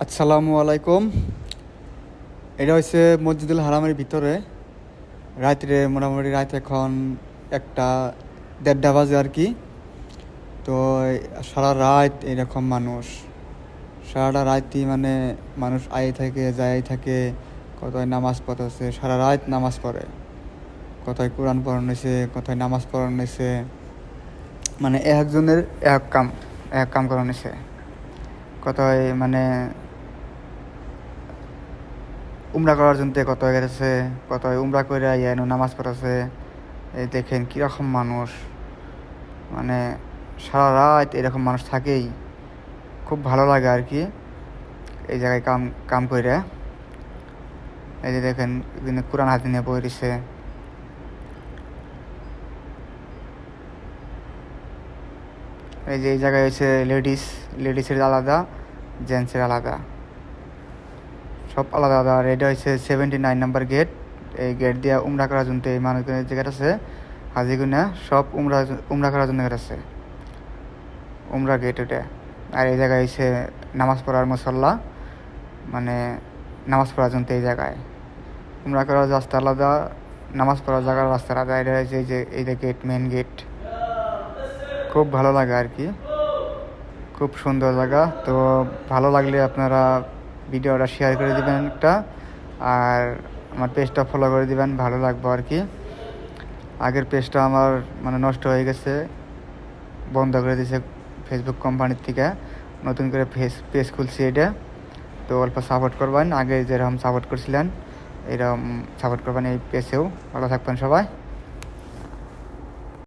আসসালামু আলাইকুম। এটা হচ্ছে মসজিদুল হারামের ভিতরে। রাত্রে মোটামুটি রাত এখন 1-1:30 বাজে আর কি। তো সারা রাত এরকম মানুষ, সারাটা রাতই মানে মানুষ আই থাকে যাই থাকে। কোথায় নামাজ পড়তেছে, সারা রাত নামাজ পড়ে, কোথায় কোরআন পড়ানো হয়েছে, কোথায় নামাজ পড়ানো হয়েছে। মানে একজনের এক কাম করানো হয়েছে। কোথায় মানে উমরা করার জন্য কত হয়ে গেছে, কত উমরা করে এনো নামাজ পড়াছে। এই দেখেন কীরকম মানুষ, মানে সারা রাত এরকম মানুষ থাকেই। খুব ভালো লাগে আর কি এই জায়গায় কাম কাম করে। এই যে দেখেন কোরআন হাতে নিয়ে বই দিছে। এই যে এই জায়গায় হচ্ছে লেডিসের আলাদা, জেন্টসের আলাদা, সব আলাদা আলাদা। আর এটা হচ্ছে 79 নম্বর গেট। এই গেট দিয়ে উমরা করার জন্য এই মানুষগুলো যে গেট আছে হাজিগুনা সব উমরা করার জন্য গেট আছে, উমরা গেট ওটা। আর এই জায়গায় হচ্ছে নামাজ পড়ার মুসল্লা, মানে নামাজ পড়ার জন্য এই জায়গায়। উমরা করার রাস্তা আলাদা, নামাজ পড়ার জায়গার রাস্তা আলাদা। এটা হচ্ছে এই যে গেট, মেন গেট। খুব ভালো লাগে আর কি, খুব সুন্দর জায়গা। তো ভালো লাগলে আপনারা ভিডিওটা শেয়ার করে দিবেন একটা, আর আমার পেজটা ফলো করে দিবেন, ভালো লাগবে আর কি। আগের পেজটা আমার মানে নষ্ট হয়ে গেছে, বন্ধ করে দিয়েছে ফেসবুক কোম্পানির থেকে। নতুন করে পেজ খুলছি এটা। তো অল্প সাপোর্ট করবেন, আগে যেরকম সাপোর্ট করছিলেন এরকম সাপোর্ট করবেন এই পেজেও। ভালো থাকবেন সবাই।